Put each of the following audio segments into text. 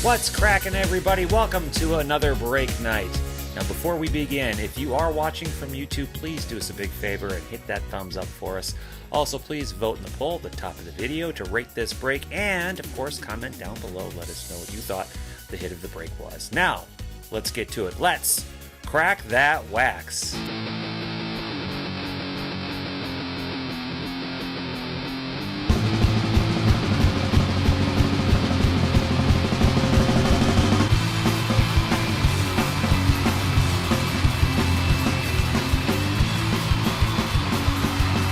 What's cracking, everybody? Welcome to another break night. Now, before we begin, if you are watching from YouTube, please do us a big favor and hit that thumbs up for us. Also, please vote in the poll at the top of the video to rate this break, and of course, comment down below. Let us know what you thought the hit of the break was. Now, let's get to it. Let's crack that wax.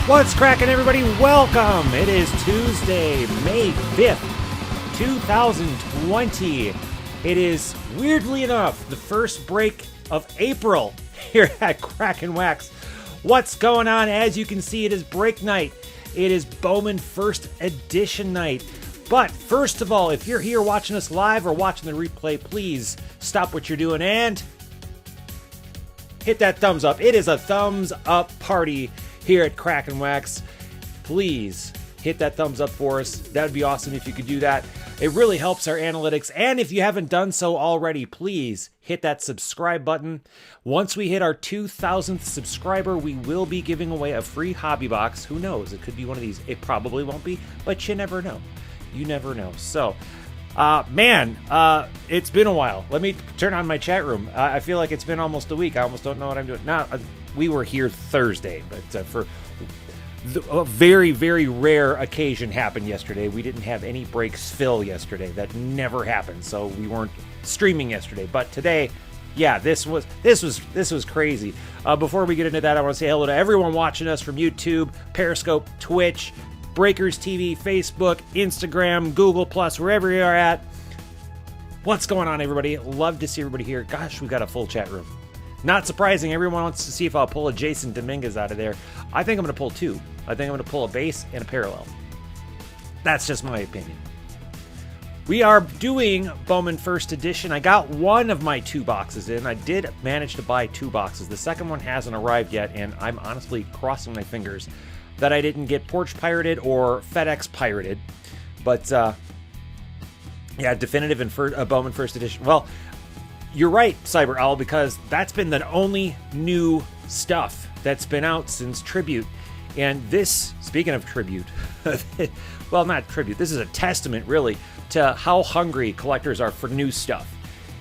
What's cracking, everybody? Welcome! It is Tuesday, May 5th, 2020. It is, weirdly enough, the first break of April here at Crackin' Wax. What's going on? As you can see, it is break night. It is Bowman First Edition night. But first of all, if you're here watching us live or watching the replay, please stop what you're doing and hit that thumbs up. It is a thumbs up party here at Crackin' Wax. Please hit that thumbs up for us. That would be awesome if you could do that. It really helps our analytics. And if you haven't done so already, please hit that subscribe button. Once we hit our 2,000th subscriber, we will be giving away a free hobby box. Who knows? It could be one of these. It probably won't be, but you never know. You never know. So, it's been a while. Let me turn on my chat room. I feel like it's been almost a week. I almost don't know what I'm doing. Now, we were here Thursday, but for a very, very rare occasion happened yesterday. We didn't have any breaks fill yesterday. That never happened, so we weren't streaming yesterday. But today, yeah, this was crazy. Before we get into that, I want to say hello to everyone watching us from YouTube, Periscope, Twitch, Breakers TV, Facebook, Instagram, Google+, wherever you are at. What's going on, everybody? Love to see everybody here. Gosh, we got a full chat room. Not surprising, everyone wants to see if I'll pull a Jason Dominguez out of there. I think I'm going to pull two. I think I'm going to pull a base and a parallel. That's just my opinion. We are doing Bowman First Edition. I got one of my two boxes in. I did manage to buy two boxes. The second one hasn't arrived yet, and I'm honestly crossing my fingers that I didn't get Porch pirated or FedEx pirated. But, yeah, definitive and Bowman First Edition. Well, you're right, Cyber Owl, because that's been the only new stuff that's been out since Tribute. And this, speaking of Tribute, well, not Tribute, this is a testament, really, to how hungry collectors are for new stuff.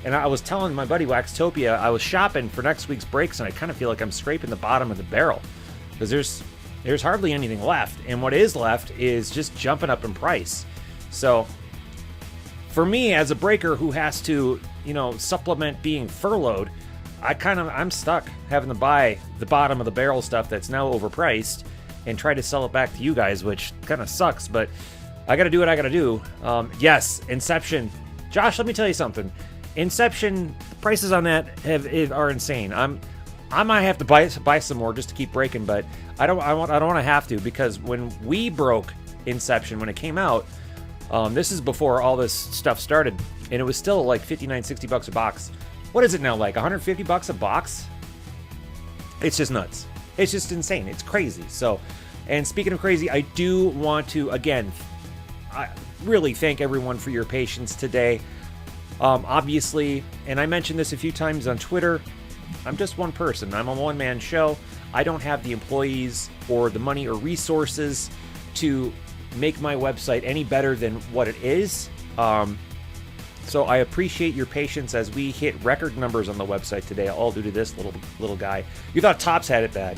And I was telling my buddy Waxtopia, I was shopping for next week's breaks, and I kind of feel like I'm scraping the bottom of the barrel. Because there's hardly anything left. And what is left is just jumping up in price. So, for me, as a breaker who has to, supplement being furloughed, I'm stuck having to buy the bottom of the barrel stuff that's now overpriced and try to sell it back to you guys, which kind of sucks, but I got to do what I got to do. Yes, Inception. Josh, let me tell you something. Inception, the prices on that are insane. I might have to buy some more just to keep breaking, but I don't want to have to, because when we broke Inception, when it came out, this is before all this stuff started, and it was still like $59-$60 a box. What is it now, like $150 a box? It's just nuts. It's just insane. It's crazy. So, and speaking of crazy, I do want to, again, I really thank everyone for your patience today. Obviously, and I mentioned this a few times on Twitter, I'm just one person. I'm a one-man show. I don't have the employees or the money or resources to make my website any better than what it is. So I appreciate your patience as we hit record numbers on the website today, all due to this little guy. You thought Topps had it bad.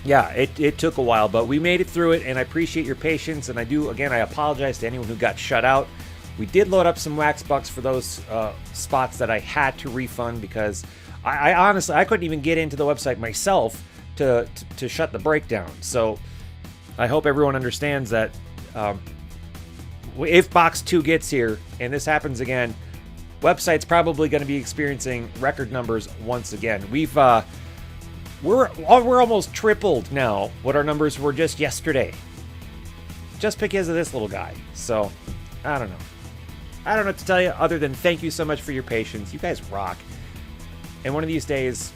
Yeah, it took a while, but we made it through it, and I appreciate your patience. And I apologize to anyone who got shut out. We did load up some wax bucks for those spots that I had to refund, because I honestly, I couldn't even get into the website myself to shut the breakdown. So I hope everyone understands that if Box 2 gets here and this happens again, website's probably going to be experiencing record numbers once again. We're almost tripled now what our numbers were just yesterday, just because of this little guy. So I don't know what to tell you other than thank you so much for your patience. You guys rock. And one of these days,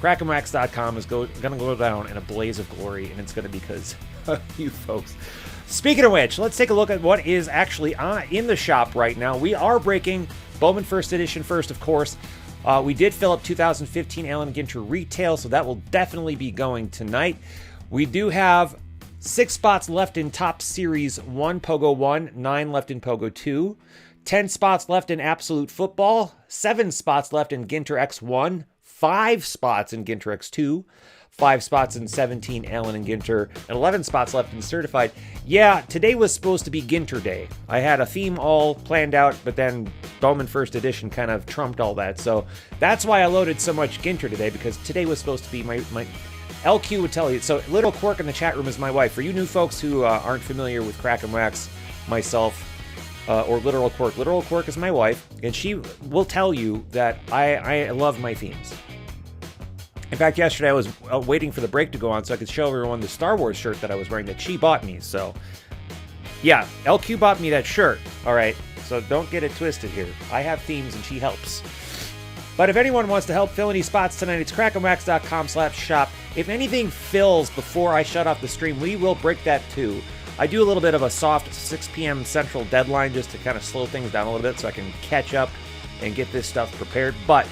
crackinwax.com is going to go down in a blaze of glory, and it's going to be because of you folks. Speaking of which, let's take a look at what is actually in the shop right now. We are breaking Bowman First Edition first, of course. We did fill up 2015 Allen Ginter Retail, so that will definitely be going tonight. We do have 6 spots left in Top Series 1, Pogo 1, 9 left in Pogo 2, 10 spots left in Absolute Football, 7 spots left in Ginter X1, 5 spots in Ginter X2, 5 spots in 17 Allen and Ginter, and 11 spots left in Certified. Yeah, today was supposed to be Ginter Day. I had a theme all planned out, but then Bowman First Edition kind of trumped all that. So that's why I loaded so much Ginter today, because today was supposed to be my LQ would tell you. So Little Quirk in the chat room is my wife. For you new folks who aren't familiar with Crackin Wax, myself, or Literal Quirk is my wife, and she will tell you that I love my themes. In fact, yesterday I was waiting for the break to go on so I could show everyone the Star Wars shirt that I was wearing that she bought me. So, yeah, LQ bought me that shirt. All right, so don't get it twisted here. I have themes and she helps. But if anyone wants to help fill any spots tonight, it's crackinwax.com/shop. If anything fills before I shut off the stream, we will break that too. I do a little bit of a soft 6 p.m. Central deadline just to kind of slow things down a little bit so I can catch up and get this stuff prepared. But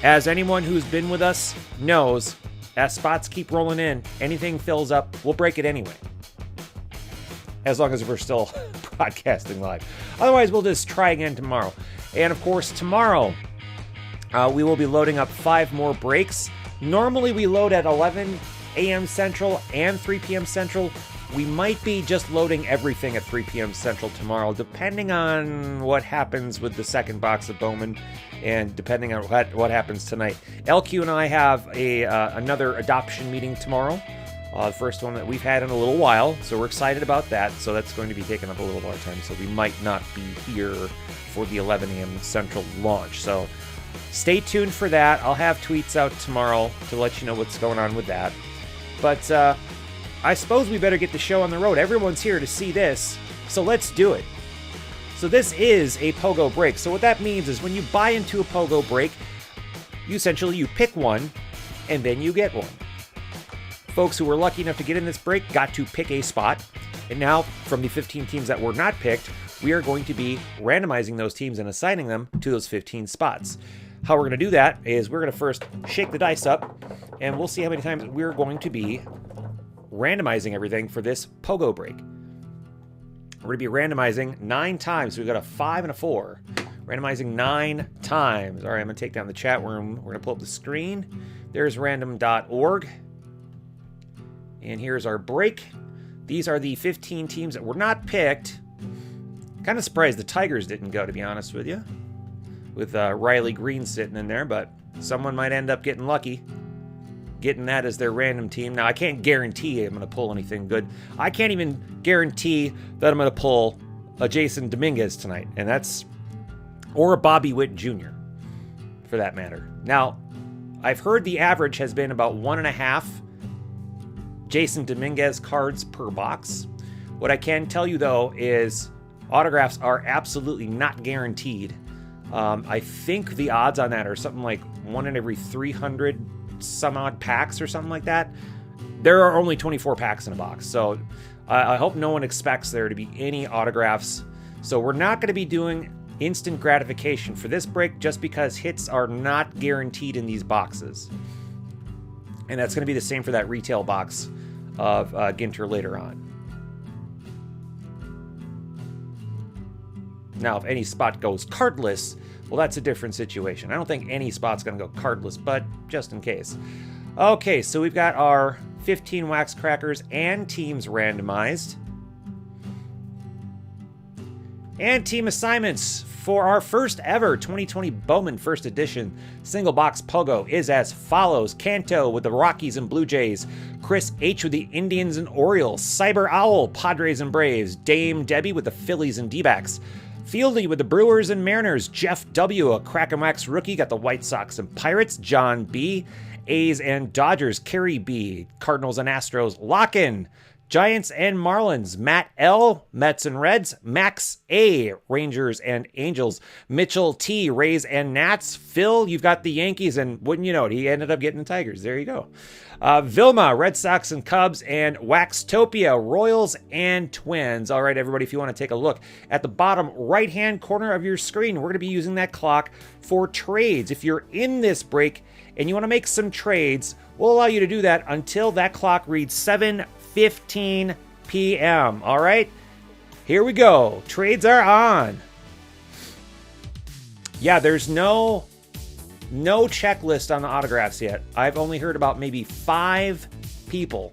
as anyone who's been with us knows, as spots keep rolling in, anything fills up, we'll break it anyway. As long as we're still broadcasting live. Otherwise, we'll just try again tomorrow. And of course, tomorrow, we will be loading up 5 more breaks. Normally, we load at 11 a.m. Central and 3 p.m. Central. We might be just loading everything at 3 p.m. Central tomorrow, depending on what happens with the second box of Bowman and depending on what happens tonight. LQ and I have another adoption meeting tomorrow, the first one that we've had in a little while, so we're excited about that. So that's going to be taking up a little more time, so we might not be here for the 11 a.m. Central launch. So stay tuned for that. I'll have tweets out tomorrow to let you know what's going on with that. But I suppose we better get the show on the road. Everyone's here to see this, so let's do it. So this is a Pogo break. So what that means is when you buy into a Pogo break, you pick one, and then you get one. Folks who were lucky enough to get in this break got to pick a spot. And now, from the 15 teams that were not picked, we are going to be randomizing those teams and assigning them to those 15 spots. How we're going to do that is we're going to first shake the dice up, and we'll see how many times we're going to be randomizing everything for this Pogo break. We're going to be randomizing 9 times. So we've got a 5 and a 4. Randomizing 9 times. All right, I'm going to take down the chat room. We're going to pull up the screen. There's random.org. And here's our break. These are the 15 teams that were not picked. Kind of surprised the Tigers didn't go, to be honest with you. With Riley Green sitting in there, but someone might end up getting lucky. Getting that as their random team. Now, I can't guarantee I'm going to pull anything good. I can't even guarantee that I'm going to pull a Jason Dominguez tonight. Or a Bobby Witt Jr., for that matter. Now, I've heard the average has been about 1.5 Jason Dominguez cards per box. What I can tell you, though, is autographs are absolutely not guaranteed. I think the odds on that are something like 1 in every 300 some odd packs or something like that. There are only 24 packs in a box, so I hope no one expects there to be any autographs. So we're not going to be doing instant gratification for this break just because hits are not guaranteed in these boxes. And that's going to be the same for that retail box of Ginter later on. Now, if any spot goes cardless, well, that's a different situation. I don't think any spot's going to go cardless, but just in case. Okay, so we've got our 15 wax crackers and teams randomized. And team assignments for our first ever 2020 Bowman First Edition single box Pogo is as follows. Canto with the Rockies and Blue Jays. Chris H with the Indians and Orioles. Cyber Owl, Padres and Braves. Dame Debbie with the Phillies and D-backs. Fieldy with the Brewers and Mariners. Jeff W, a Crackin Wax rookie, got the White Sox and Pirates. John B, A's and Dodgers. Kerry B, Cardinals and Astros. Lockin, Giants and Marlins. Matt L, Mets and Reds. Max A, Rangers and Angels. Mitchell T, Rays and Nats. Phil, you've got the Yankees, and wouldn't you know it, he ended up getting the Tigers. There you go. Vilma, Red Sox and Cubs, and Waxtopia, Royals and Twins. All right, everybody, if you want to take a look at the bottom right-hand corner of your screen, we're going to be using that clock for trades. If you're in this break and you want to make some trades, we'll allow you to do that until that clock reads 7:15 p.m. All right, here we go. Trades are on. Yeah, there's no checklist on the autographs yet. I've only heard about maybe 5 people.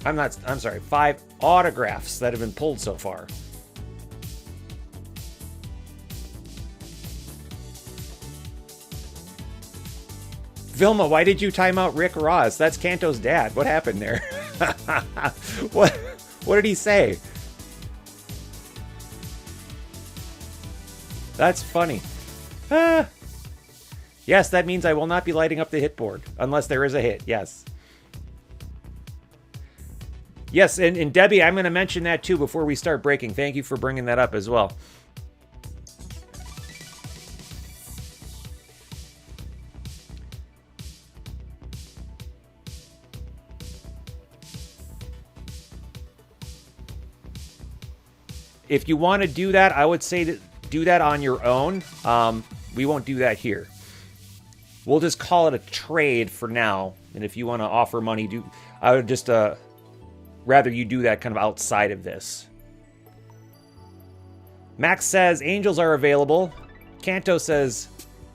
5 autographs that have been pulled so far. Vilma, why did you time out Rick Ross? That's Canto's dad. What happened there? What did he say? That's funny. Yes, that means I will not be lighting up the hit board unless there is a hit. Yes. Yes, and Debbie, I'm going to mention that too before we start breaking. Thank you for bringing that up as well. If you want to do that, I would say to do that on your own. We won't do that here. We'll just call it a trade for now. And if you want to offer money, I would just rather you do that kind of outside of this. Max says Angels are available. Canto says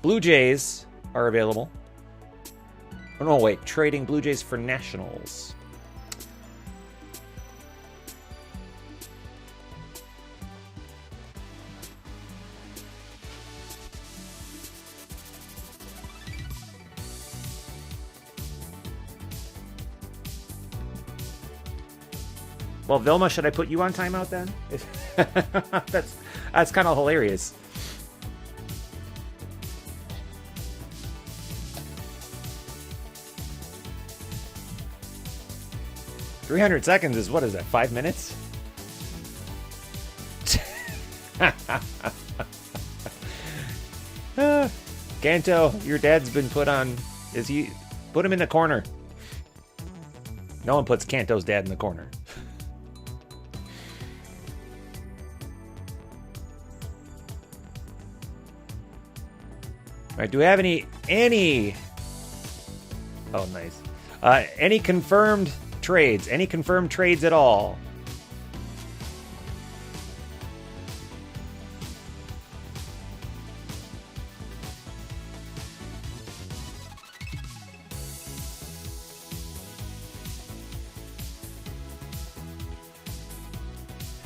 Blue Jays are available. Oh, no, wait. Trading Blue Jays for Nationals. Well, Vilma, should I put you on timeout then? That's kind of hilarious. $300 seconds is, what is that, 5 minutes? Canto, your dad's been put on. Put him in the corner. No one puts Canto's dad in the corner. All right, do we have any? Oh, nice. Any confirmed trades? Any confirmed trades at all?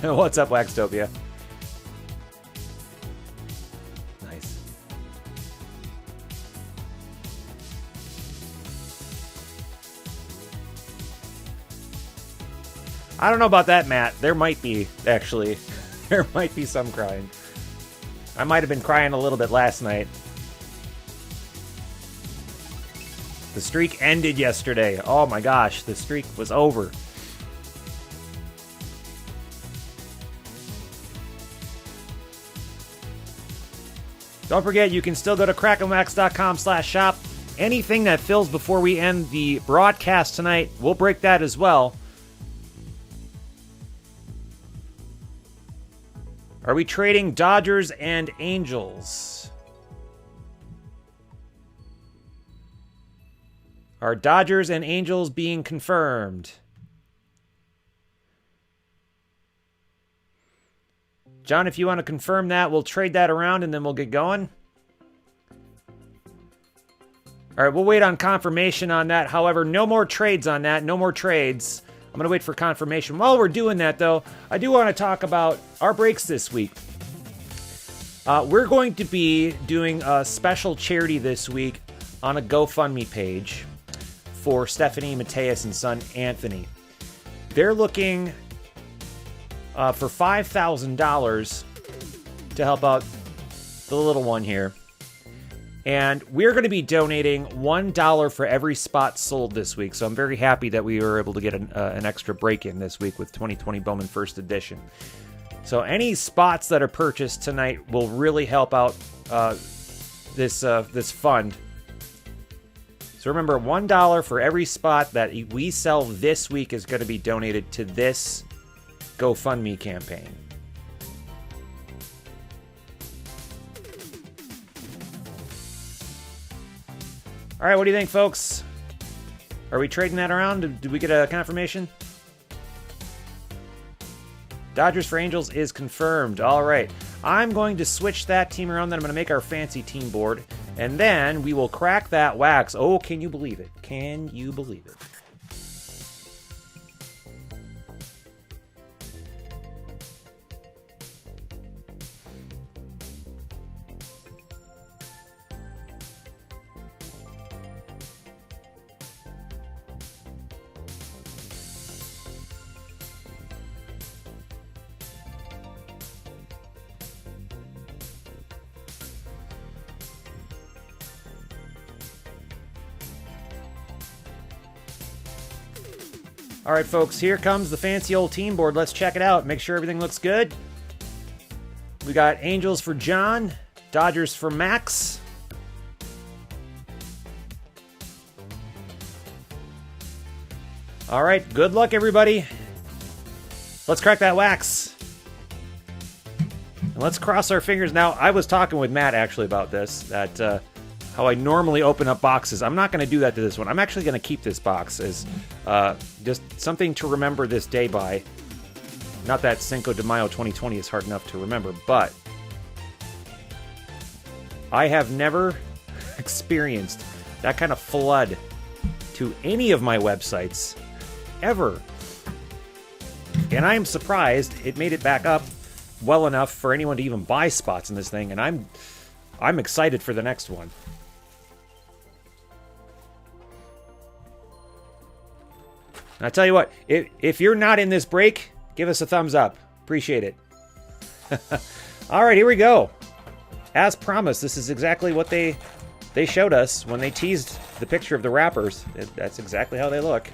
What's up, Waxtopia? Nice. I don't know about that, Matt. There might be, actually. There might be some crying. I might have been crying a little bit last night. The streak ended yesterday. Oh my gosh, the streak was over. Don't forget, you can still go to crackinwax.com/shop. Anything that fills before we end the broadcast tonight, we'll break that as well. Are we trading Dodgers and Angels? Are Dodgers and Angels being confirmed? John, if you want to confirm that, we'll trade that around and then we'll get going. All right, we'll wait on confirmation on that. However, no more trades on that. No more trades. I'm going to wait for confirmation. While we're doing that, though, I do want to talk about our breaks this week. We're going to be doing a special charity this week on a GoFundMe page for Stephanie Mateus and son Anthony. They're looking for $5,000 to help out the little one here. And we're going to be donating $1 for every spot sold this week. So I'm very happy that we were able to get an extra break-in this week with 2020 Bowman First Edition. So any spots that are purchased tonight will really help out this fund. So remember, $1 for every spot that we sell this week is going to be donated to this GoFundMe campaign. All right, what do you think, folks? Are we trading that around? Did we get a confirmation? Dodgers for Angels is confirmed. All right. I'm going to switch that team around. Then I'm going to make our fancy team board. And then we will crack that wax. Oh, can you believe it? Can you believe it? All right, folks, here comes the fancy old team board. Let's check it out. Make sure everything looks good. We got Angels for John, Dodgers for Max. All right, good luck, everybody. Let's crack that wax. And let's cross our fingers. Now, I was talking with Matt, actually, about this, that how I normally open up boxes. I'm not going to do that to this one. I'm actually going to keep this box as just something to remember this day by. Not that Cinco de Mayo 2020 is hard enough to remember, but I have never experienced that kind of flood to any of my websites ever. And I am surprised it made it back up well enough for anyone to even buy spots in this thing, and I'm excited for the next one. And I tell you what, if you're not in this break, give us a thumbs up. Appreciate it. All right, here we go. As promised, this is exactly what they showed us when they teased the picture of the wrappers. That's exactly how they look.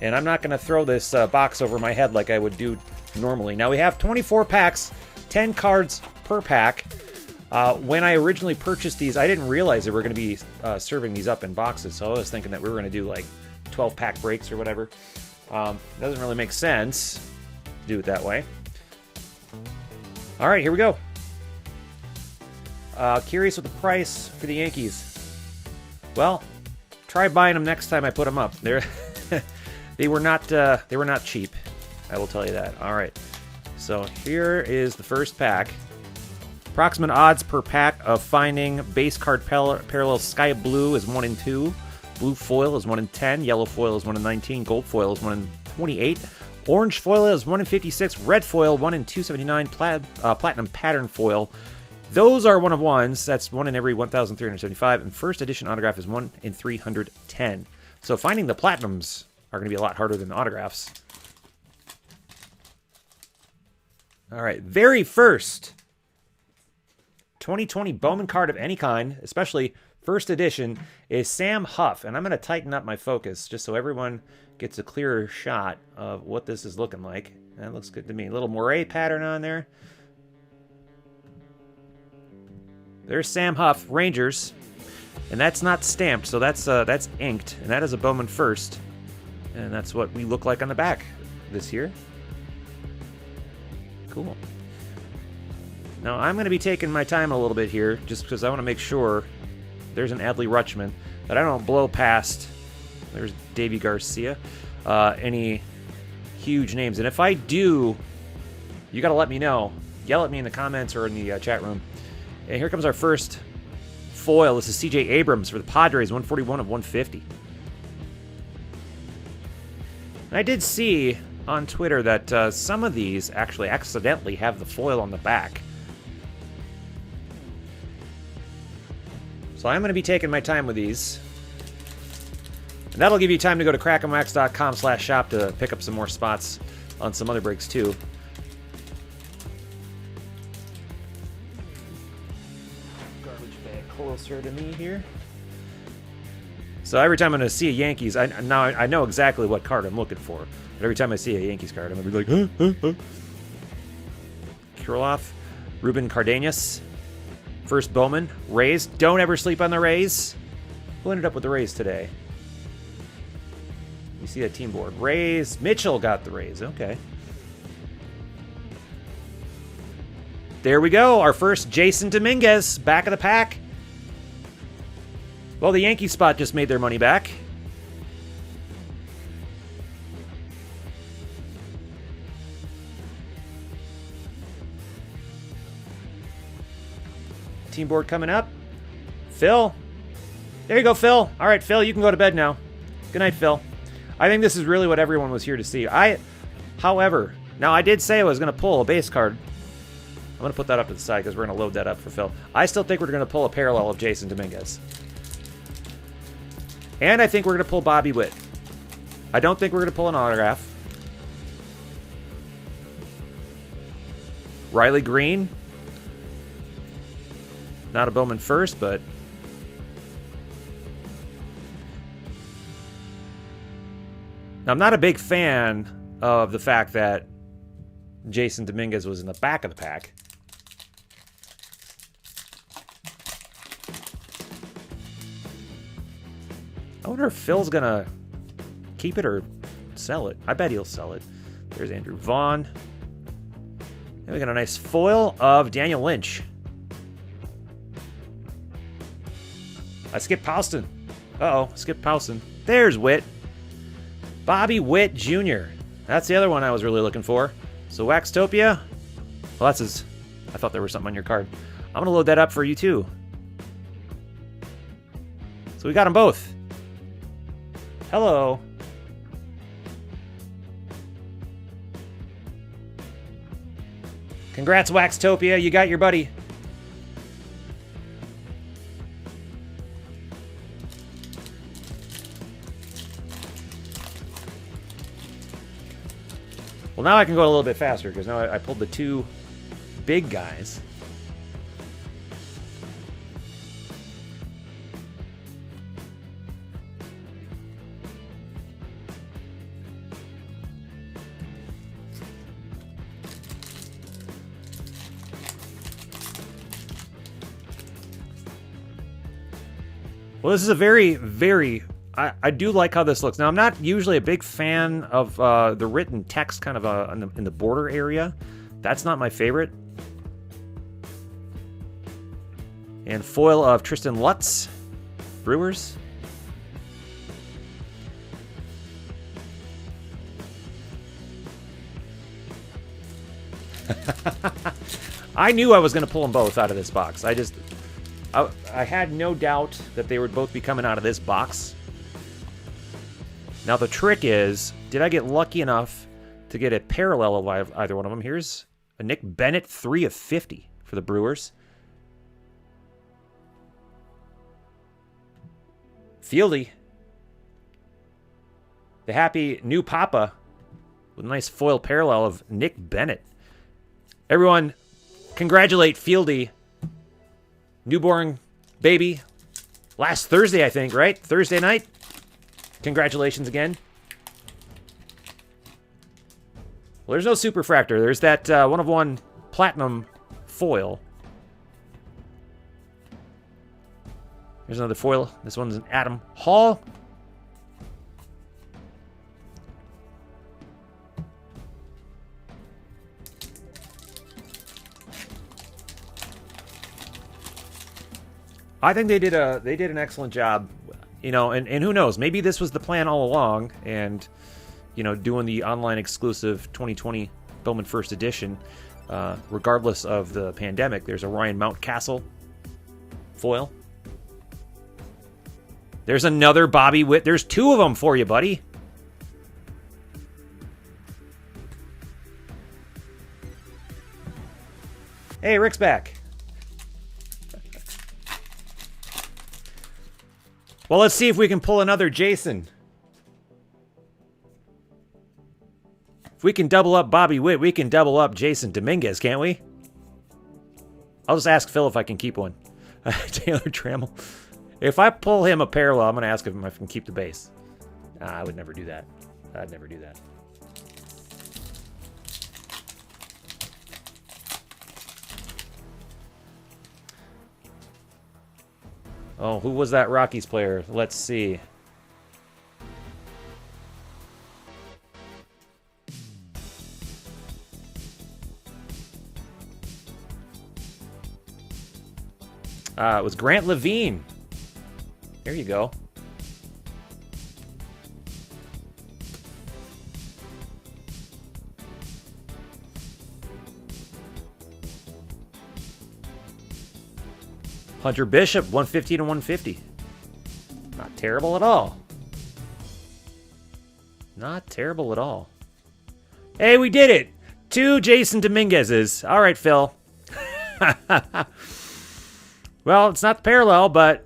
And I'm not going to throw this box over my head like I would do normally. Now, we have 24 packs, 10 cards per pack. When I originally purchased these, I didn't realize they were going to be serving these up in boxes. So I was thinking that we were going to do like 12-pack breaks or whatever. Doesn't really make sense to do it that way. All right, here we go. Curious with the price for the Yankees. Well, try buying them next time I put them up. They were not cheap. I will tell you that. All right. So here is the first pack. Approximate odds per pack of finding base card parallel sky blue is 1 in 2. Blue foil is 1 in 10. Yellow foil is 1 in 19. Gold foil is 1 in 28. Orange foil is 1 in 56. Red foil 1 in 279. Platinum pattern foil. Those are 1 of 1s. That's 1 in every 1,375. And first edition autograph is 1 in 310. So finding the platinums are going to be a lot harder than the autographs. All right, very first 2020 Bowman card of any kind, especially first edition, is Sam Huff. And I'm going to tighten up my focus just so everyone gets a clearer shot of what this is looking like. That looks good to me. A little moire pattern on there. There's Sam Huff, Rangers. And that's not stamped, so that's inked. And that is a Bowman first. And that's what we look like on the back this year. Cool. Now, I'm going to be taking my time a little bit here, just because I want to make sure there's an Adley Rutschman, that I don't blow past, there's Davey Garcia, any huge names. And if I do, you got to let me know. Yell at me in the comments or in the chat room. And here comes our first foil. This is C.J. Abrams for the Padres, 141 of 150. And I did see on Twitter that some of these actually accidentally have the foil on the back. So I'm going to be taking my time with these. And that'll give you time to go to crackinwax.com/shop to pick up some more spots on some other breaks too. Garbage bag closer to me here. So every time I'm going to see a Yankees, I know exactly what card I'm looking for. But every time I see a Yankees card, I'm going to be like, huh? Kirilloff, Ruben Cardenas, first Bowman, Rays. Don't ever sleep on the Rays. Who ended up with the Rays today? You see that team board. Rays. Mitchell got the Rays. Okay. There we go. Our first Jason Dominguez. Back of the pack. Well, the Yankee spot just made their money back. Team board coming up. Phil. There you go, Phil. All right, Phil, you can go to bed now. Good night, Phil. I think this is really what everyone was here to see. However, now I did say I was going to pull a base card. I'm going to put that up to the side because we're going to load that up for Phil. I still think we're going to pull a parallel of Jason Dominguez. And I think we're going to pull Bobby Witt. I don't think we're going to pull an autograph. Riley Green. Not a Bowman first, but... Now, I'm not a big fan of the fact that Jason Dominguez was in the back of the pack. I wonder if Phil's going to keep it or sell it. I bet he'll sell it. There's Andrew Vaughn. And we got a nice foil of Daniel Lynch. I skipped Paulson. Uh-oh, skipped Paulson. There's Witt. Bobby Witt Jr. That's the other one I was really looking for. So Waxtopia. Well, that's his... I thought there was something on your card. I'm going to load that up for you, too. So we got them both. Hello. Congrats, Waxtopia. You got your buddy. Well, now I can go a little bit faster because now I pulled the two big guys. Well, this is a very, very... I do like how this looks. Now, I'm not usually a big fan of the written text kind of in the border area. That's not my favorite. And foil of Tristan Lutz, Brewers. I knew I was going to pull them both out of this box. I had no doubt that they would both be coming out of this box. Now the trick is, did I get lucky enough to get a parallel of either one of them? Here's a Nick Bennett 3 of 50 for the Brewers. Fieldy. The happy new papa with a nice foil parallel of Nick Bennett. Everyone, congratulate Fieldy. Newborn baby. Last Thursday, I think, right? Thursday night. Congratulations again. Well, there's no Superfractor. There's that 1-of-1 Platinum foil. There's another foil. This one's an Adam Hall. I think they did an excellent job. You know, and who knows? Maybe this was the plan all along, and, you know, doing the online exclusive 2020 Bowman First Edition, regardless of the pandemic. There's a Ryan Mountcastle foil. There's another Bobby Witt. There's two of them for you, buddy. Hey, Rick's back. Well, let's see if we can pull another Jason. If we can double up Bobby Witt, we can double up Jason Dominguez, can't we? I'll just ask Phil if I can keep one. Taylor Trammell. If I pull him a parallel, I'm going to ask him if I can keep the base. I would never do that. I'd never do that. Oh, who was that Rockies player? Let's see. It was Grant Levine. There you go. Hunter Bishop, 150 to 150. Not terrible at all. Not terrible at all. Hey, we did it! 2 Jason Dominguez's. All right, Phil. Well, it's not the parallel, but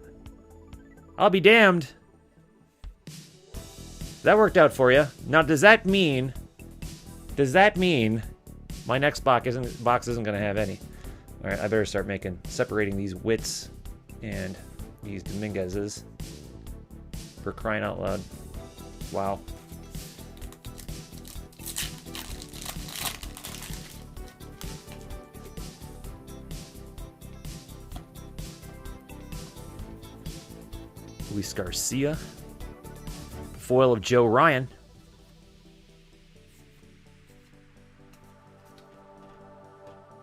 I'll be damned. That worked out for you. Now, does that mean my next box isn't going to have any? All right, I better start separating these Wits and these Dominguez's. For crying out loud. Wow. Luis Garcia. Foil of Joe Ryan.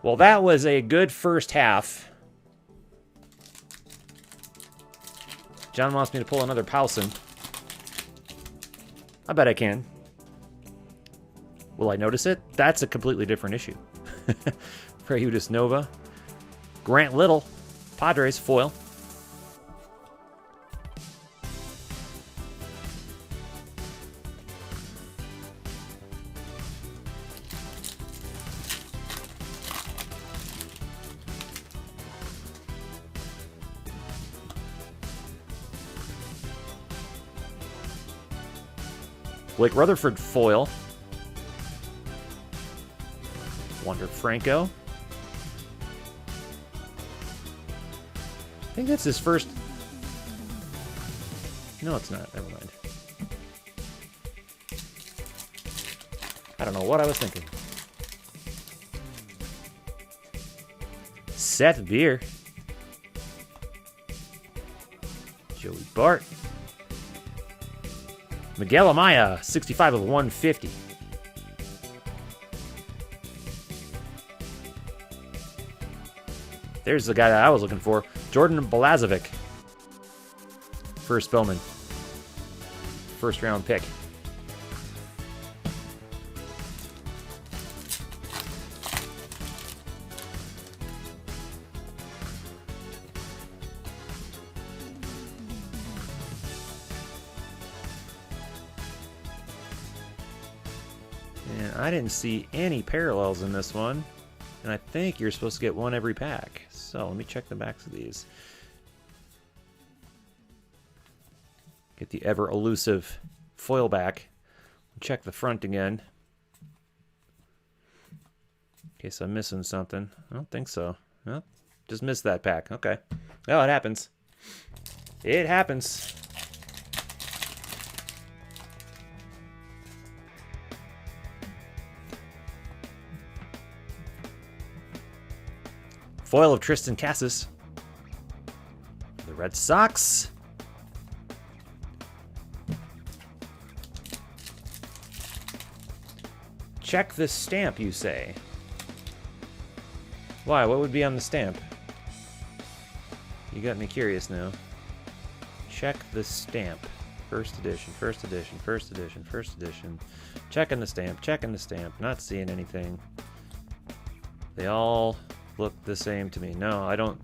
Well, that was a good first half. John wants me to pull another Powson. I bet I can. Will I notice it? That's a completely different issue. Preyudis Nova. Grant Little. Padres foil. Blake Rutherford foil. Wander Franco. I think that's his first. No, it's not. Never mind. I don't know what I was thinking. Seth Beer. Joey Bart. Miguel Amaya, 65 of 150. There's the guy that I was looking for. Jordan Balazovic. First Bowman. First round pick. I didn't see any parallels in this one, and I think you're supposed to get one every pack. So let me check the backs of these. Get the ever elusive foil back. Check the front again. In case I'm missing something. I don't think so. Well, just missed that pack. Okay. Well, it happens. It happens. Foil of Tristan Cassis. The Red Sox. Check the stamp, you say. Why? What would be on the stamp? You got me curious now. Check the stamp. First edition, first edition, first edition, first edition. Checking the stamp, checking the stamp. Not seeing anything. They all look the same to me. No, I don't.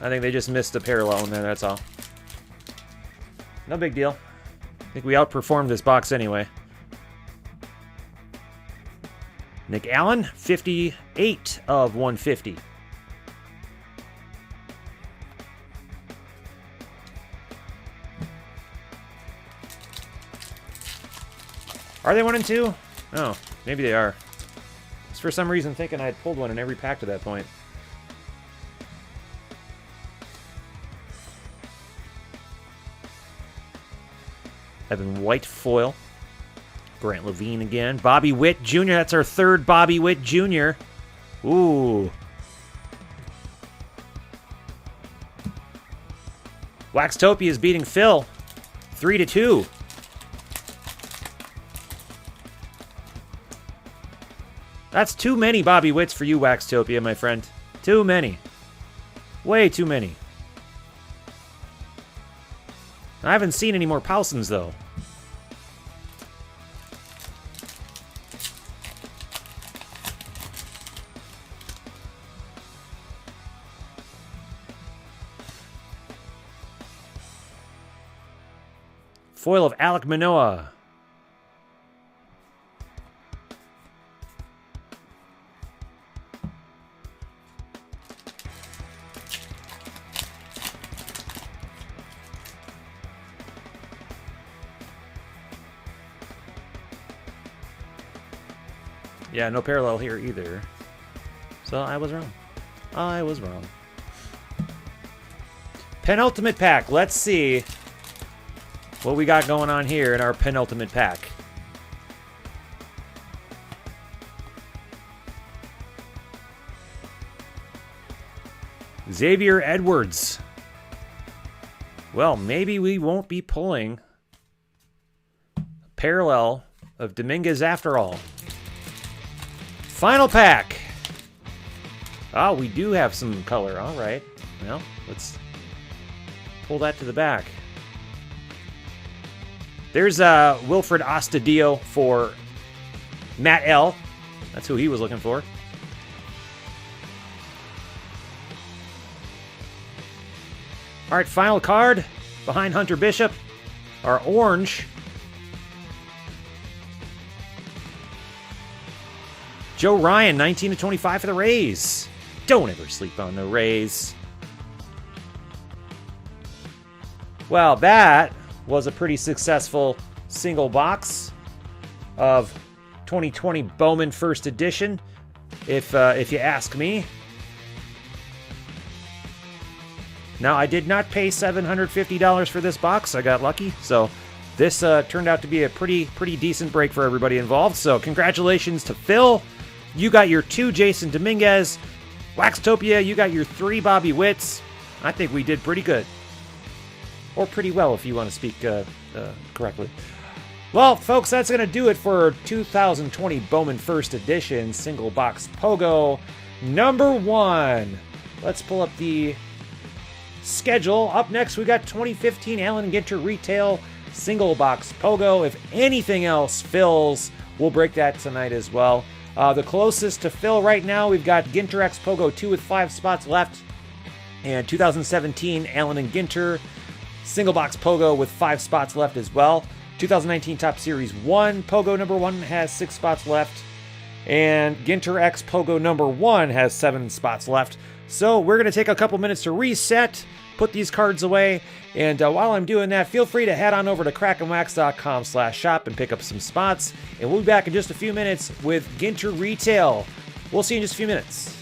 I think they just missed a parallel in there, that's all. No big deal. I think we outperformed this box anyway. Nick Allen, 58 of 150. Are they 1 and 2? Oh, maybe they are. was for some reason thinking I had pulled one in every pack to that point. Evan White foil. Grant Levine again. Bobby Witt Jr. That's our third Bobby Witt Jr. Ooh. Waxtopia is beating Phil 3-2. That's too many Bobby Witts for you, Waxtopia, my friend. Too many. Way too many. I haven't seen any more Paulsons, though. Foil of Alek Manoah. Yeah, no parallel here either. So I was wrong. I was wrong. Penultimate pack. Let's see what we got going on here in our penultimate pack. Xavier Edwards. Well, maybe we won't be pulling a parallel of Dominguez after all. Final pack. Oh, we do have some color. All right. Well, let's pull that to the back. There's Wilfred Astudillo for Matt L. That's who he was looking for. All right, final card behind Hunter Bishop. Our orange. Joe Ryan, 19-25 for the Rays. Don't ever sleep on the Rays. Well, that was a pretty successful single box of 2020 Bowman First Edition, if you ask me. Now, I did not pay $750 for this box. I got lucky, so this turned out to be a pretty decent break for everybody involved. So congratulations to Phil. You got your 2 Jason Dominguez. Waxtopia, you got your 3 Bobby Witts. I think we did pretty good. Or pretty well, if you want to speak correctly. Well, folks, that's going to do it for 2020 Bowman First Edition Single Box Pogo number 1. Let's pull up the schedule. Up next, we got 2015 Allen Ginter Retail Single Box Pogo. If anything else fills, we'll break that tonight as well. The closest to fill right now, we've got Ginter X Pogo 2 with 5 spots left. And 2017 Allen and Ginter Single Box Pogo with 5 spots left as well. 2019 Top Series 1 Pogo number 1 has 6 spots left. And Ginter X Pogo number 1 has 7 spots left. So we're going to take a couple minutes to reset, put these cards away, and while I'm doing that, feel free to head on over to crackinwax.com/shop and pick up some spots. And we'll be back in just a few minutes with Ginter Retail. We'll see you in just a few minutes.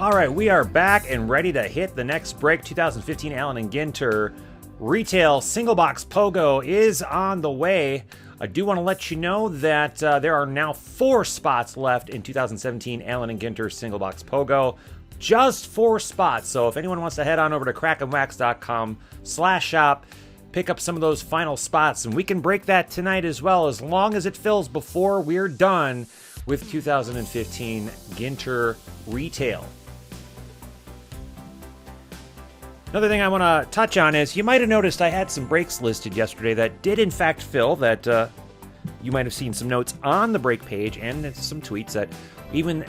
All right, we are back and ready to hit the next break. 2015 Allen and Ginter retail single box Pogo is on the way. I do want to let you know that there are now 4 spots left in 2017 Allen and Ginter single box Pogo. Just 4 spots. So if anyone wants to head on over to crackinwax.com/shop, pick up some of those final spots, and we can break that tonight as well, as long as it fills before we're done with 2015 Ginter retail. Another thing I want to touch on is, you might have noticed I had some breaks listed yesterday that did in fact fill, that you might have seen some notes on the break page and some tweets that even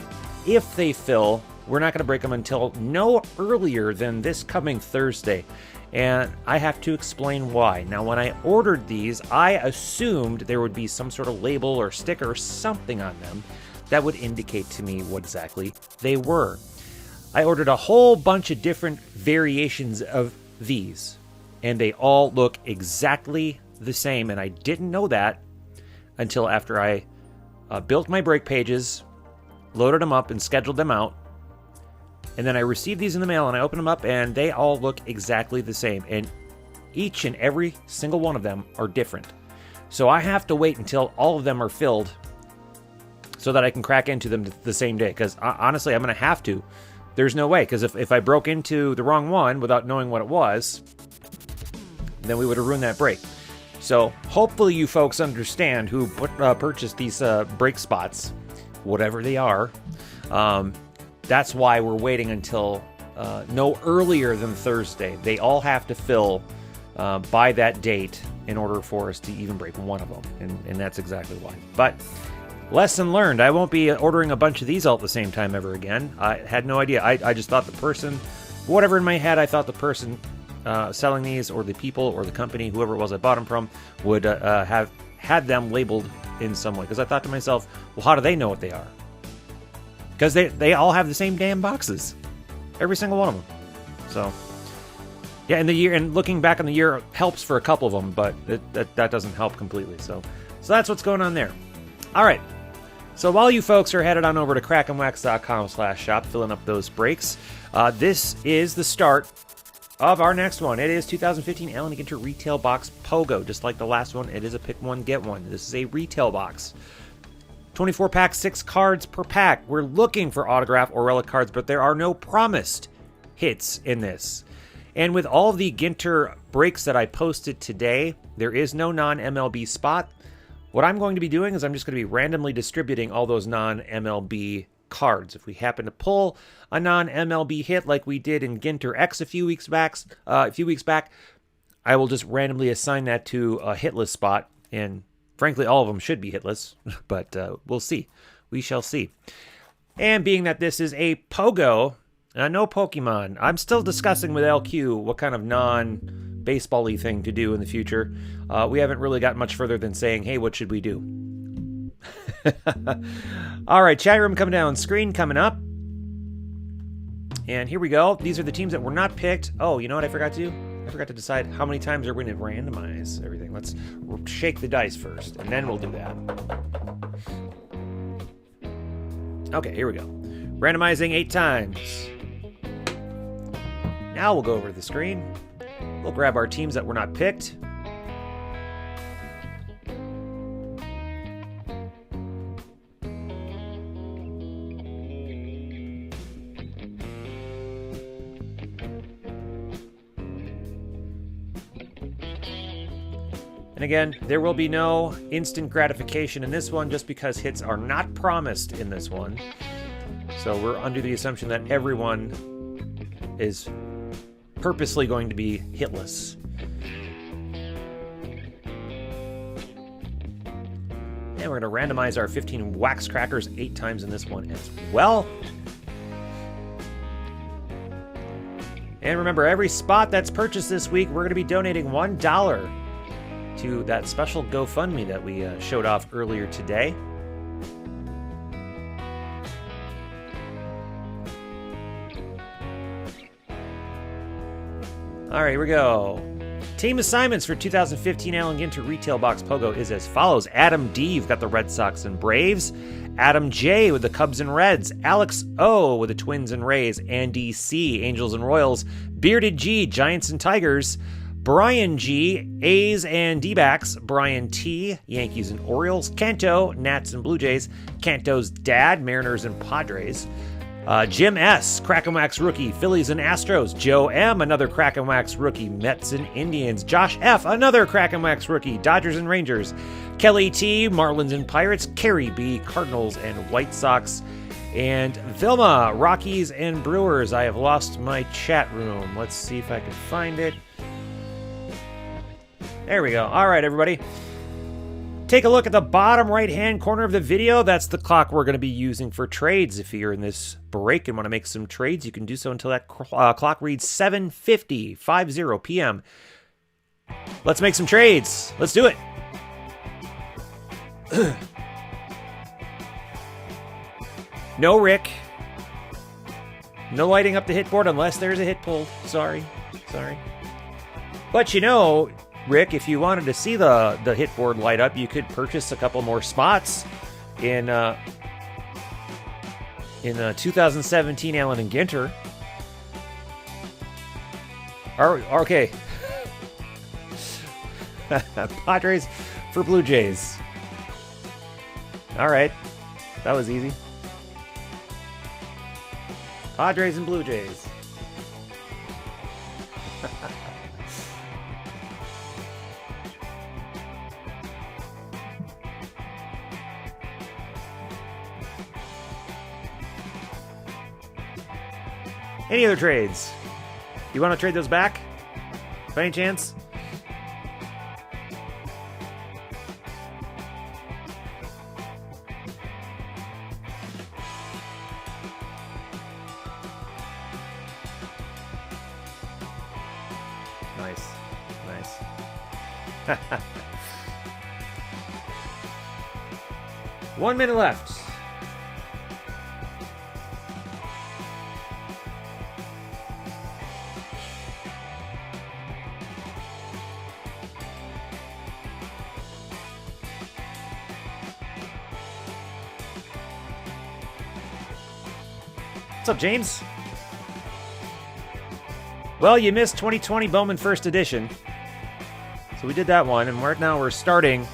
if they fill, we're not going to break them until no earlier than this coming Thursday. And I have to explain why. Now, when I ordered these, I assumed there would be some sort of label or sticker or something on them that would indicate to me what exactly they were. I ordered a whole bunch of different variations of these, and they all look exactly the same, and I didn't know that until after I built my break pages, loaded them up, and scheduled them out. And then I received these in the mail, and I opened them up, and they all look exactly the same, and each and every single one of them are different. So I have to wait until all of them are filled so that I can crack into them the same day, because honestly, I'm going to have to. There's no way, because if I broke into the wrong one without knowing what it was, then we would have ruined that break. So hopefully you folks understand who purchased these break spots, whatever they are. That's why we're waiting until no earlier than Thursday. They all have to fill by that date in order for us to even break one of them, and that's exactly why. But lesson learned. I won't be ordering a bunch of these all at the same time ever again. I had no idea. I just thought the person, whatever in my head, I thought the person selling these, or the people, or the company, whoever it was I bought them from, would have had them labeled in some way. Because I thought to myself, well, how do they know what they are? Because they all have the same damn boxes. Every single one of them. So, yeah, and looking back on the year helps for a couple of them, but that doesn't help completely. So that's what's going on there. All right. So while you folks are headed on over to crackinwax.com/shop, filling up those breaks, this is the start of our next one. It is 2015 Allen & Ginter Retail Box Pogo. Just like the last one, it is a pick one, get one. This is a retail box. 24 pack, 6 cards per pack. We're looking for autograph or relic cards, but there are no promised hits in this. And with all the Ginter breaks that I posted today, there is no non-MLB spot. What I'm going to be doing is I'm just going to be randomly distributing all those non-MLB cards. If we happen to pull a non-MLB hit like we did in Ginter X a few weeks back, I will just randomly assign that to a hitless spot. And frankly, all of them should be hitless, but we'll see. We shall see. And being that this is a Pogo, no Pokemon, I'm still discussing with LQ what kind of non-baseball-y thing to do in the future. We haven't really got much further than saying, hey, what should we do? All right, chat room coming down, screen coming up. And here we go. These are the teams that were not picked. Oh, you know what I forgot to do? I forgot to decide how many times are we going to randomize everything. Let's shake the dice first, and then we'll do that. Okay, here we go. Randomizing 8 times. Now we'll go over to the screen. We'll grab our teams that were not picked. And again, there will be no instant gratification in this one, just because hits are not promised in this one. So we're under the assumption that everyone is purposely going to be hitless. And we're going to randomize our 15 wax crackers 8 times in this one as well. And remember, every spot that's purchased this week, we're going to be donating $1 to that special GoFundMe that we showed off earlier today. All right, here we go. Team assignments for 2015 Allen Ginter Retail Box Pogo is as follows. Adam D, you've got the Red Sox and Braves. Adam J with the Cubs and Reds, Alex O with the Twins and Rays, Andy C, Angels and Royals, Bearded G, Giants and Tigers, Brian G, A's and D-backs, Brian T, Yankees and Orioles, Kanto, Nats and Blue Jays, Kanto's dad, Mariners and Padres, Jim S, Crackin' Wax rookie, Phillies and Astros, Joe M, another Crackin' Wax rookie, Mets and Indians, Josh F, another Crackin' Wax rookie, Dodgers and Rangers, Kelly T, Marlins and Pirates, Kerry B, Cardinals and White Sox, and Vilma, Rockies and Brewers. I have lost my chat room. Let's see if I can find it. There we go. All right, everybody. Take a look at the bottom right-hand corner of the video. That's the clock we're going to be using for trades. If you're in this break and want to make some trades, you can do so until that clock reads 7:50 p.m. Let's make some trades. Let's do it. No Rick. No lighting up the hit board unless there's a hit pulled. Sorry. But you know, Rick, if you wanted to see the hit board light up, you could purchase a couple more spots in 2017 Allen and Ginter. Okay. Padres for Blue Jays. All right. That was easy. Padres and Blue Jays. Any other trades? You want to trade those back? By any chance? Nice. 1 minute left. What's up, James? Well, you missed 2020 Bowman First Edition. So we did that one, and right now we're starting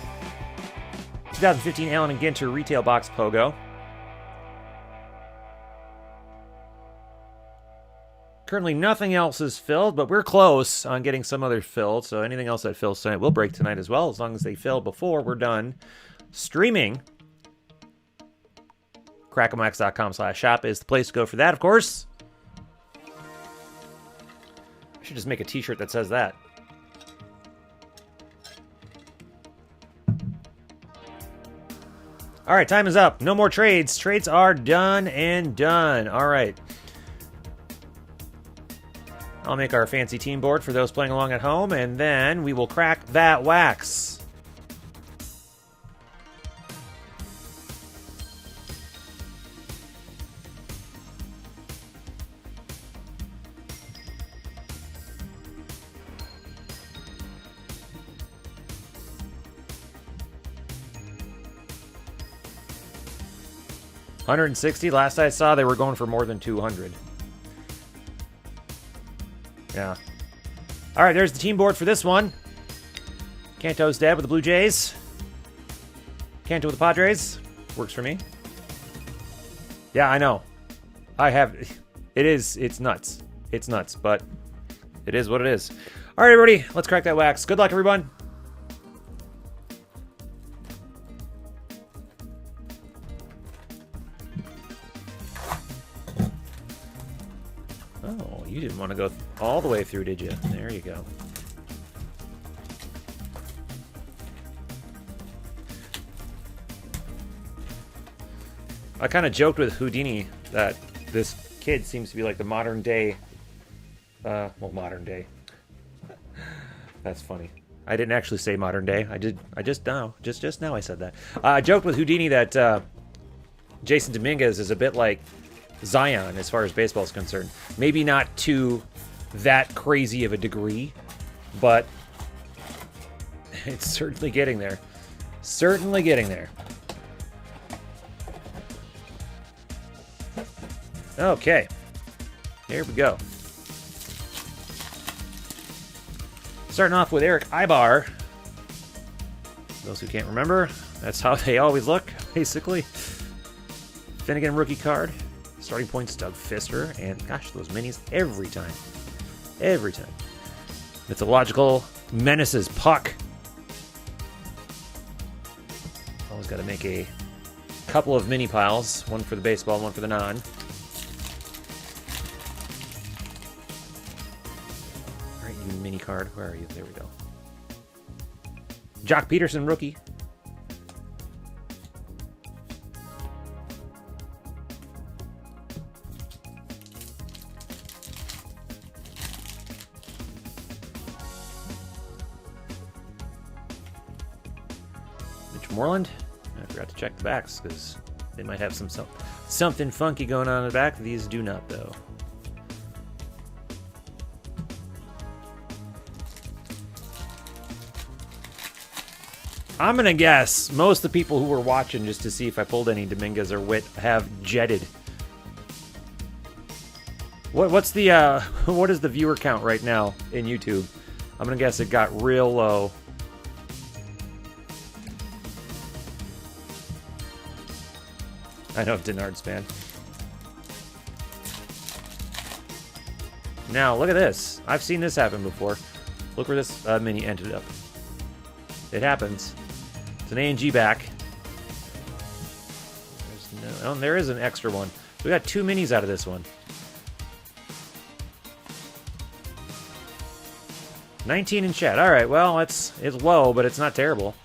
2015 Allen and Ginter Retail Box Pogo. Currently nothing else is filled, but we're close on getting some others filled, so anything else that fills tonight will break tonight as well, as long as they fill before we're done streaming. crackinwax.com/shop is the place to go for that, of course. I should just make a t-shirt that says that. All right, time is up. No more trades. Trades are done and done. All right. I'll make our fancy team board for those playing along at home, and then we will crack that wax. $160. Last I saw, they were going for more than 200. Yeah. All right, there's the team board for this one. Kanto's dad with the Blue Jays. Kanto with the Padres. Works for me. Yeah, I know. I have... It's nuts. It's nuts, but it is what it is. All right, everybody, let's crack that wax. Good luck, everyone. Oh, you didn't want to go all the way through, did you? There you go. I kind of joked with Houdini that this kid seems to be like the modern day... well, modern day. That's funny. I didn't actually say modern day. Just now I said that. I joked with Houdini that Jason Dominguez is a bit like Zion as far as baseball is concerned. Maybe not to that crazy of a degree, but it's certainly getting there. Certainly getting there. Okay. Here we go. Starting off with Eric Ibar. Those who can't remember, that's how they always look, basically. Finnegan rookie card. Starting points, Doug Fister. And gosh, those minis every time. Every time. Mythological Menaces Puck. Always got to make a couple of mini piles. One for the baseball, one for the non. Alright, you mini card. Where are you? There we go. Jock Peterson, rookie. Moreland. I forgot to check the backs because they might have something funky going on in the back. These do not, though. I'm gonna guess most of the people who were watching just to see if I pulled any Dominguez or Witt have jetted. What's the what is the viewer count right now in YouTube? I'm gonna guess it got real low. I know Denard's fan. Now, look at this. I've seen this happen before. Look where this mini ended up. It happens. It's an A&G back. There is an extra one. We got 2 minis out of this one. 19 in chat. All right, well, it's low, but it's not terrible.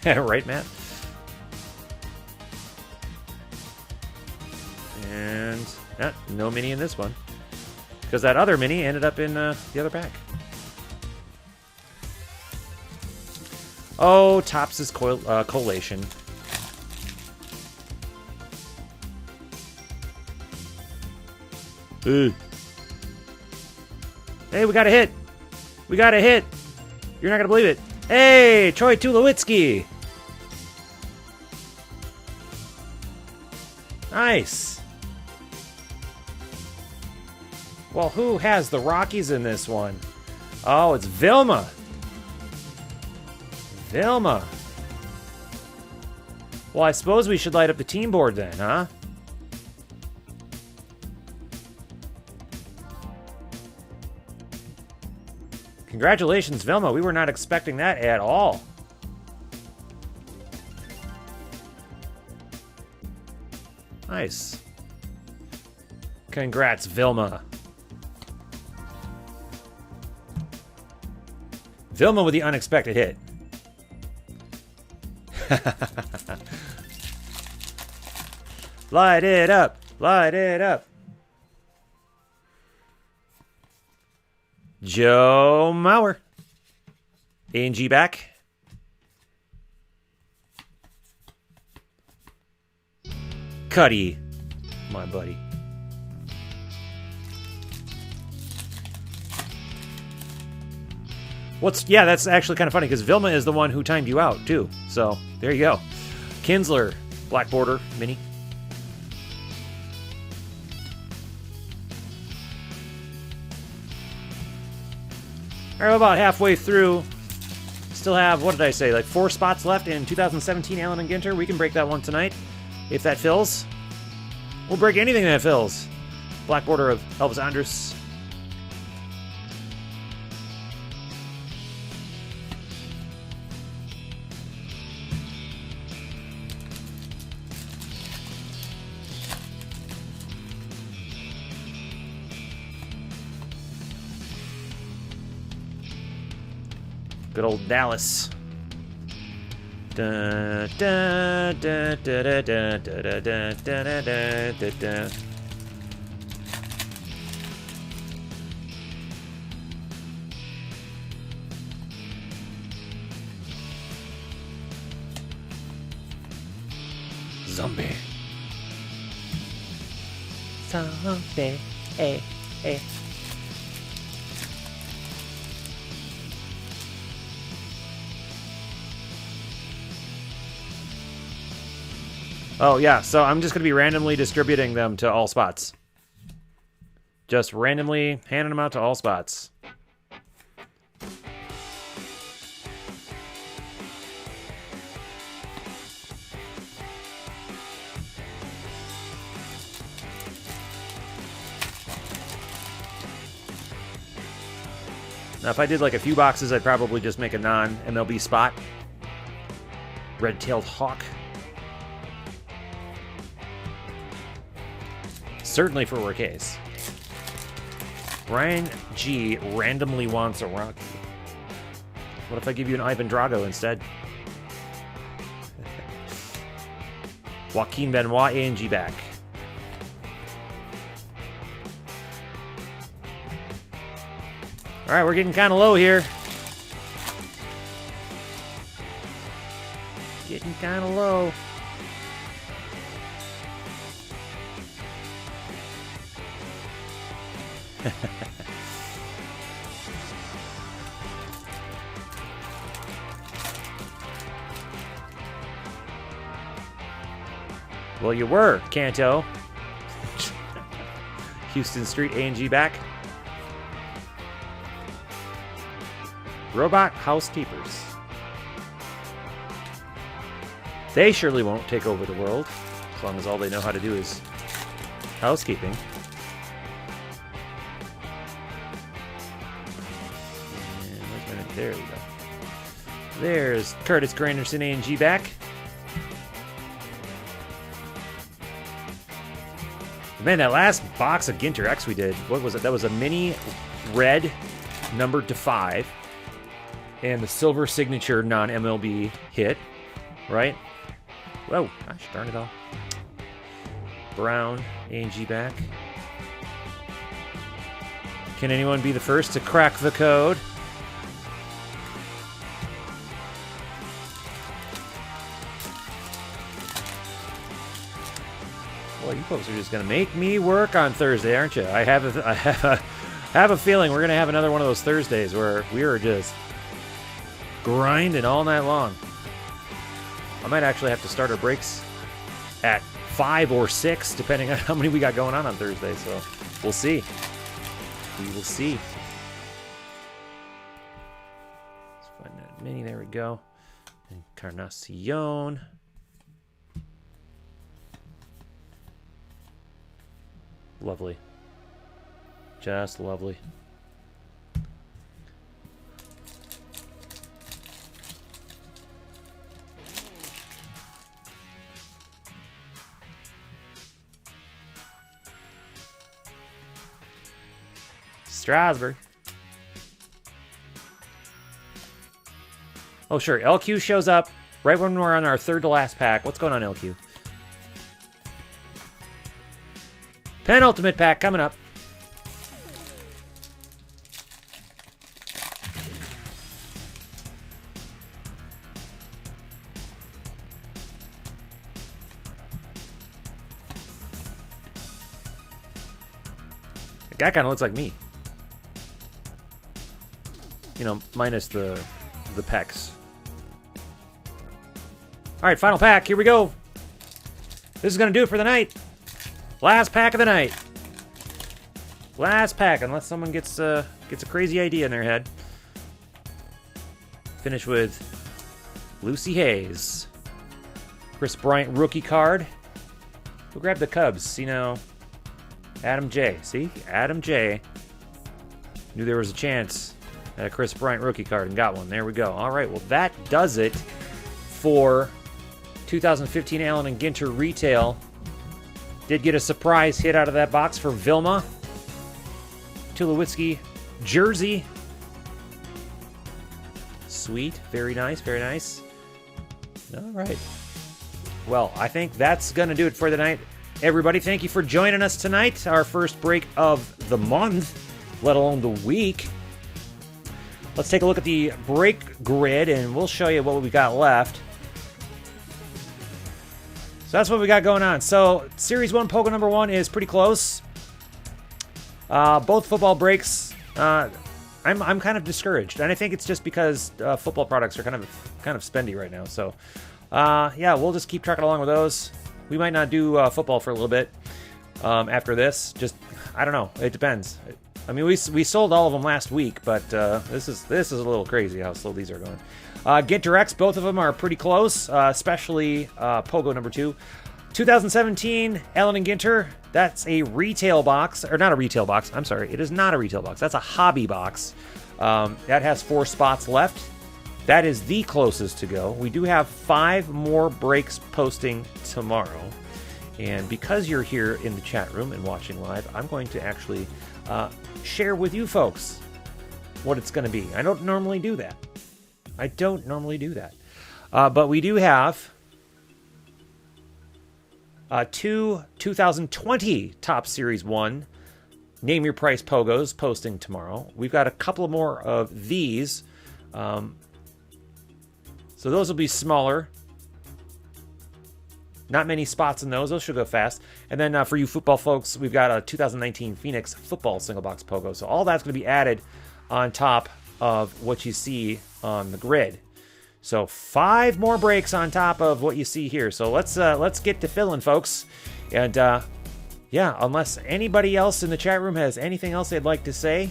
Right, Matt? And no mini in this one. Because that other mini ended up in the other pack. Oh, Topps' collation. Ooh. Hey, we got a hit. We got a hit. You're not going to believe it. Hey, Troy Tulowitzki. Nice. Well, who has the Rockies in this one? Oh, it's Vilma. Vilma. Well, I suppose we should light up the team board then, huh? Congratulations, Vilma. We were not expecting that at all. Nice. Congrats, Vilma. Vilma with the unexpected hit. Light it up. Light it up. Joe Mauer. A&G back. Cuddy, my buddy. Yeah, that's actually kind of funny because Vilma is the one who timed you out too. So there you go. Kinsler, black border mini. All right, about halfway through. Still have, what did I say, like 4 spots left in 2017 Allen and Ginter. We can break that one tonight. If that fills, we'll break anything that fills. Black border of Elvis Andrus. Good old Dallas. Da, da, da, da, da, da, da, da, da, da, da, da. Zombie. Zombie. Hey, hey. Oh, yeah, so I'm just going to be randomly distributing them to all spots. Just randomly handing them out to all spots. Now, if I did like a few boxes, I'd probably just make a non-MLB spot. Red-tailed hawk. Certainly for a case. Brian G randomly wants a Rocky. What if I give you an Ivan Drago instead? Joaquin Benoit, A&G back. All right, we're getting kind of low here. Getting kind of low. Well, you were, Kanto. Houston Street, A&G back. Robot housekeepers. They surely won't take over the world, as long as all they know how to do is housekeeping. And there we go. There's Curtis Granderson, A&G back. Man, that last box of Ginter X we did, what was it? That was a mini red numbered to 5. And the silver signature non-MLB hit, right? Whoa, gosh, darn it all. Brown, A&G back. Can anyone be the first to crack the code? Well, you folks are just going to make me work on Thursday, aren't you? I have a feeling we're going to have another one of those Thursdays where we are just grinding all night long. I might actually have to start our breaks at 5 or 6, depending on how many we got going on Thursday. So we'll see. We will see. Let's find that mini. There we go. Encarnacion. Lovely. Just lovely. Strasburg. Oh, sure. LQ shows up right when we're on our third to last pack. What's going on, LQ? Penultimate pack coming up. The guy kind of looks like me. You know, minus the pecs. All right, final pack. Here we go. This is going to do it for the night. Last pack of the night. Last pack, unless someone gets a crazy idea in their head. Finish with Lucy Hayes. Chris Bryant rookie card. Who grabbed the Cubs? You know, Adam J. See? Adam J. Knew there was a chance at a Chris Bryant rookie card and got one. There we go. All right, well, that does it for 2015 Allen and Ginter retail. Did get a surprise hit out of that box for Vilma. Tulowitzki jersey. Sweet. Very nice. Very nice. All right. Well, I think that's going to do it for the night. Everybody, thank you for joining us tonight. Our first break of the month, let alone the week. Let's take a look at the break grid, and we'll show you what we got left. So that's what we got going on. So Series 1, Pogo number 1 is pretty close. Both football breaks. I'm kind of discouraged, and I think it's just because football products are kind of spendy right now. So yeah, we'll just keep trucking along with those. We might not do football for a little bit after this. Just, I don't know. It depends. I mean, we sold all of them last week, but this is a little crazy how slow these are going. Ginter X, both of them are pretty close, especially Pogo number 2. 2017, Ellen and Ginter, that's a retail box, or not a retail box, I'm sorry, it is not a retail box, that's a hobby box. That has 4 spots left. That is the closest to go. We do have 5 more breaks posting tomorrow. And because you're here in the chat room and watching live, I'm going to actually share with you folks what it's going to be. I don't normally do that. But we do have 2 2020 Top Series 1 Name Your Price Pogos posting tomorrow. We've got a couple more of these. So those will be smaller. Not many spots in those. Those should go fast. And then for you football folks, we've got a 2019 Phoenix Football Single Box Pogo. So all that's going to be added on top of what you see on the grid. So 5 more breaks on top of what you see here. So let's get to filling, folks. And yeah, unless anybody else in the chat room has anything else they'd like to say.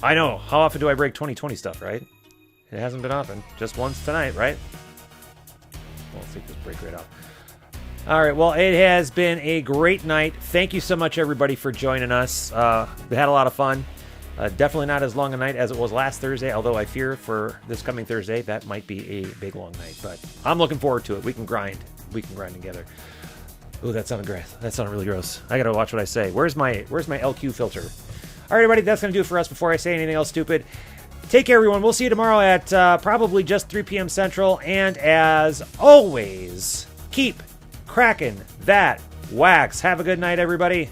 I know. How often do I break 2020 stuff, right? It hasn't been often. Just once tonight, right? Well, let's take this break right off. All right. Well, it has been a great night. Thank you so much, everybody, for joining us. We had a lot of fun. Definitely not as long a night as it was last Thursday, although I fear for this coming Thursday, that might be a big, long night. But I'm looking forward to it. We can grind. We can grind together. Ooh, that sounded gross. That sounded really gross. I got to watch what I say. Where's my LQ filter? All right, everybody, that's going to do it for us before I say anything else stupid. Take care, everyone. We'll see you tomorrow at probably just 3 p.m. Central. And as always, keep cracking that wax. Have a good night, everybody.